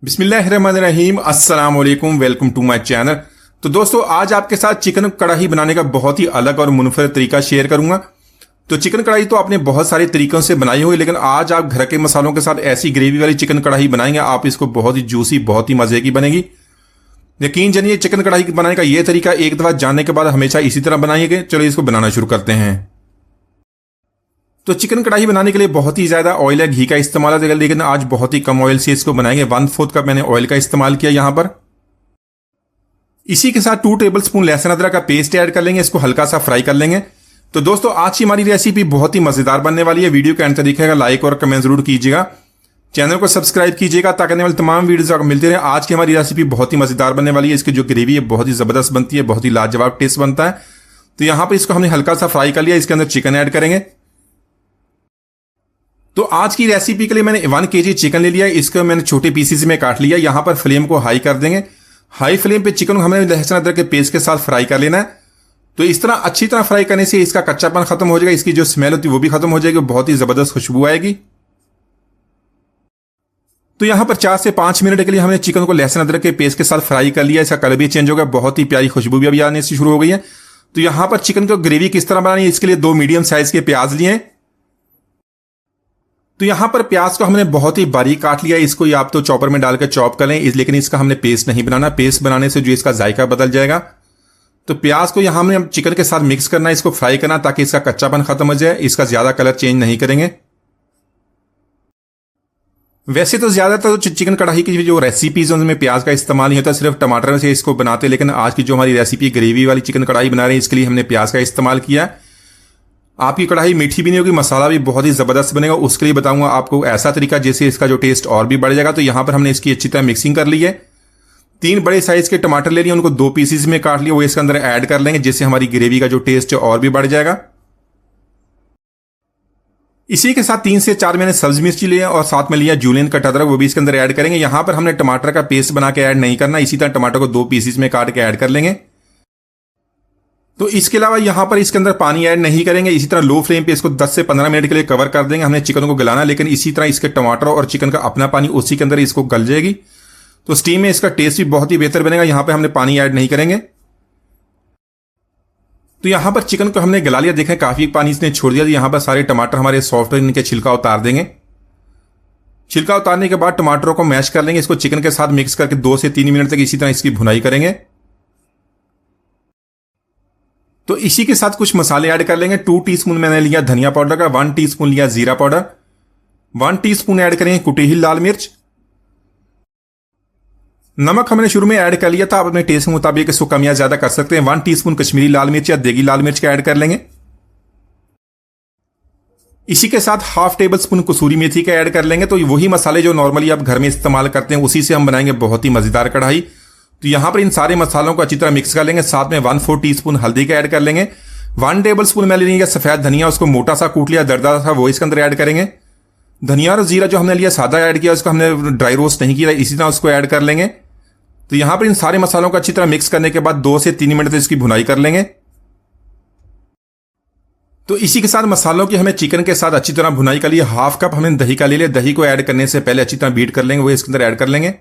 बिस्मिल्लाहिर्रहमानिर्रहीम, अस्सलाम वालेकुम, वेलकम टू माय चैनल। तो दोस्तों, आज आपके साथ चिकन कढ़ाई बनाने का बहुत ही अलग और मुनफरद तरीका शेयर करूंगा। तो चिकन कढ़ाई तो आपने बहुत सारे तरीकों से बनाई हुई, लेकिन आज आप घर के मसालों के साथ ऐसी ग्रेवी वाली चिकन कढ़ाई बनाएंगे, आप इसको बहुत ही जूसी, बहुत ही मजे की बनेगी। यकीन जानिए, चिकन कढ़ाई बनाने का यह तरीका एक दफा जानने के बाद हमेशा इसी तरह बनाइएगा। चलो इसको बनाना शुरू करते हैं। तो चिकन कढ़ाई बनाने के लिए बहुत ही ज्यादा ऑयल या घी का इस्तेमाल है, लेकिन आज बहुत ही कम ऑयल से इसको बनाएंगे। 1/4 कप मैंने ऑयल का इस्तेमाल किया यहां पर। इसी के साथ 2 टेबल स्पून लहसुन अदरक का पेस्ट ऐड कर लेंगे, इसको हल्का सा फ्राई कर लेंगे। तो दोस्तों, आज की हमारी रेसिपी बहुत ही मजेदार बनने वाली है। वीडियो के अंत तक देखिएगा, लाइक और कमेंट जरूर कीजिएगा, चैनल को सब्सक्राइब कीजिएगा ताकि आने वाली तमाम वीडियोस आपको मिलते रहे। आज की हमारी रेसिपी बहुत ही मजेदार बनने वाली है। इसकी जो ग्रेवी है बहुत ही जबरदस्त बनती है, बहुत ही लाजवाब टेस्ट बनता है। तो यहां पर इसको हमने हल्का सा फ्राई कर लिया, इसके अंदर चिकन ऐड करेंगे। तो आज की रेसिपी के लिए मैंने 1 kg चिकन ले लिया है, इसको मैंने छोटे पीसेस में काट लिया। यहां पर फ्लेम को हाई कर देंगे। हाई फ्लेम पे चिकन को हमें लहसुन अदरक के पेस्ट के साथ फ्राई कर लेना है। तो इस तरह अच्छी तरह फ्राई करने से इसका कच्चापन खत्म हो जाएगा, इसकी जो स्मेल होती है वो भी खत्म हो जाएगी, बहुत ही जबरदस्त खुशबू आएगी। तो यहां पर 4 से 5 मिनट के लिए हमने चिकन को लहसुन अदरक के पेस्ट के साथ फ्राई कर लिया। इसका कलर भी चेंज हो गया, बहुत ही प्यारी खुशबू भी अभी आने से शुरू हो गई है। तो यहां पर चिकन को ग्रेवी किस तरह बनानी है, इसके लिए 2 मीडियम साइज के प्याज लिए। तो यहां पर प्याज को हमने बहुत ही बारीक काट लिया। इसको आप तो चॉपर में डालकर चॉप कर लें, लेकिन इसका हमने पेस्ट नहीं बनाना। पेस्ट बनाने से जो इसका जायका बदल जाएगा। तो प्याज को यहां हमने चिकन के साथ मिक्स करना है, इसको फ्राई करना ताकि इसका कच्चापन खत्म हो जाए। इसका ज्यादा कलर चेंज नहीं करेंगे। वैसे तो ज्यादातर चिकन कढ़ाई की जो रेसिपीज है उनमें प्याज का इस्तेमाल नहीं होता, सिर्फ टमाटर से इसको बनाते हैं। लेकिन आज की जो हमारी रेसिपी ग्रेवी वाली चिकन कढ़ाई बना रहे हैं, इसके लिए हमने प्याज का इस्तेमाल किया। आपकी कढ़ाई मीठी भी नहीं होगी, मसाला भी बहुत ही जबरदस्त बनेगा। उसके लिए बताऊंगा आपको ऐसा तरीका जिससे इसका जो टेस्ट और भी बढ़ जाएगा। तो यहां पर हमने इसकी अच्छी तरह मिक्सिंग कर ली है। 3 बड़े साइज के टमाटर ले लिए, उनको 2 पीसेस में काट लिया, वो इसके अंदर ऐड कर लेंगे, जिससे हमारी ग्रेवी का जो टेस्ट है और भी बढ़ जाएगा। इसी के साथ 3 से 4 मैंने सब्जी मिर्ची लिया और साथ में लिया जूलियन कट अदरक, वो भी इसके अंदर ऐड करेंगे। यहां पर हमने टमाटर का पेस्ट बना के ऐड नहीं करना, इसी तरह टमाटर को 2 पीसेस में काट के ऐड कर लेंगे। तो इसके अलावा यहां पर इसके अंदर पानी ऐड नहीं करेंगे। इसी तरह लो फ्लेम पे इसको 10 से 15 मिनट के लिए कवर कर देंगे। हमने चिकन को गलाना, लेकिन इसी तरह इसके टमाटर और चिकन का अपना पानी उसी के अंदर इसको गल जाएगी। तो स्टीम में इसका टेस्ट भी बहुत ही बेहतर बनेगा। यहां पे हमने पानी ऐड नहीं करेंगे। तो यहां पर चिकन को हमने गला लिया, देखें काफी पानी इसने छोड़ दिया। यहां पर सारे टमाटर हमारे सॉफ्ट, इनके छिलका उतार देंगे। छिलका उतारने के बाद टमाटरों को मैश कर लेंगे, इसको चिकन के साथ मिक्स करके 2 से 3 मिनट तक इसी तरह इसकी भुनाई करेंगे। तो इसी के साथ कुछ मसाले ऐड कर लेंगे। 2 टीस्पून मैंने लिया धनिया पाउडर का, 1 टीस्पून लिया जीरा पाउडर, 1 टीस्पून ऐड करेंगे कुटी हुई लाल मिर्च। नमक हमने शुरू में ऐड कर लिया था, आप अपने टेस्ट के मुताबिक इसको कम या ज्यादा कर सकते हैं। 1 टीस्पून कश्मीरी लाल मिर्च या देगी लाल मिर्च का ऐड कर लेंगे। इसी के साथ 1/2 टेबल स्पून कसूरी मेथी का ऐड कर लेंगे। तो वही मसाले जो नॉर्मली आप घर में इस्तेमाल करते हैं, उसी से हम बनाएंगे बहुत ही मजेदार कढ़ाई। तो यहां पर इन सारे मसालों को अच्छी तरह मिक्स कर लेंगे। साथ में 1/4 टीस्पून हल्दी का ऐड कर लेंगे। 1 टेबल स्पून मैंने लिया सफेद धनिया, उसको मोटा सा कूट लिया, दरदरा था, वो इसके अंदर ऐड करेंगे। धनिया और जीरा जो हमने लिया सादा ऐड किया, उसको हमने ड्राई रोस्ट नहीं किया, इसी तरह उसको ऐड कर लेंगे। तो यहां पर इन सारे मसालों को अच्छी तरह मिक्स करने के बाद 2 से 3 मिनट तक इसकी भुनाई कर लेंगे। तो इसी के साथ मसालों की हमें चिकन के साथ अच्छी तरह भुनाई कर लिया। 1/2 कप हमने दही का ले लिया, दही को ऐड करने से पहले अच्छी तरह बीट कर लेंगे, वो इसके अंदर ऐड कर लेंगे।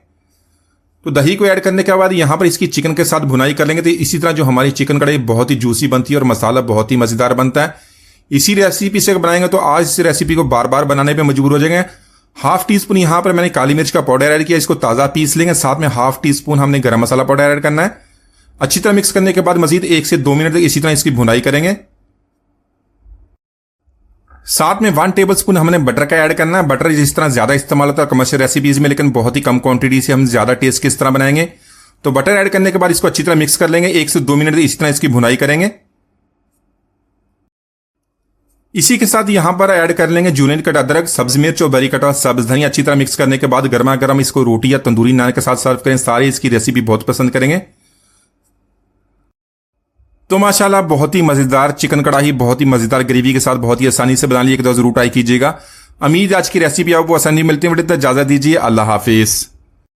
तो दही को ऐड करने के बाद यहां पर इसकी चिकन के साथ भुनाई कर लेंगे। तो इसी तरह जो हमारी चिकन कढ़ाई बहुत ही जूसी बनती है और मसाला बहुत ही मजेदार बनता है। इसी रेसिपी से बनाएंगे तो आज इस रेसिपी को बार बार बनाने पे मजबूर हो जाएंगे। 1/2 टीस्पून यहां पर मैंने काली मिर्च का पाउडर ऐड किया, इसको ताजा पीस लेंगे। साथ में 1/2 टीस्पून हमने गरम मसाला पाउडर ऐड करना है। अच्छी तरह मिक्स करने के बाद मजीद 1 से 2 मिनट तक इसी तरह इसकी भुनाई करेंगे। साथ में 1 टेबल स्पून हमने बटर का ऐड करना है। बटर जिस तरह ज्यादा इस्तेमाल होता है कमर्शियल रेसिपीज में, लेकिन बहुत ही कम क्वांटिटी से हम ज्यादा टेस्ट किस तरह बनाएंगे। तो बटर ऐड करने के बाद इसको अच्छी तरह मिक्स कर लेंगे। 1 से 2 मिनट इसी तरह इसकी भुनाई करेंगे। इसी के साथ यहां पर ऐड कर लेंगे जूलियन कट अदरक, सब्ज मिर्च और बरी कटा सब्ज धनिया। अच्छी तरह मिक्स करने के बाद गर्मा गर्म इसको रोटी या तंदूरी नान के साथ सर्व करें। सारे इसकी रेसिपी बहुत पसंद करेंगे। तो माशाल्लाह बहुत ही मजेदार चिकन कढ़ाई, बहुत ही मजेदार ग्रेवी के साथ बहुत ही आसानी से बना ली। एक दो जरूर ट्राई कीजिएगा। उम्मीद आज की रेसिपी आपको आसानी मिलती है। इजाजत दीजिए, अल्लाह हाफिज।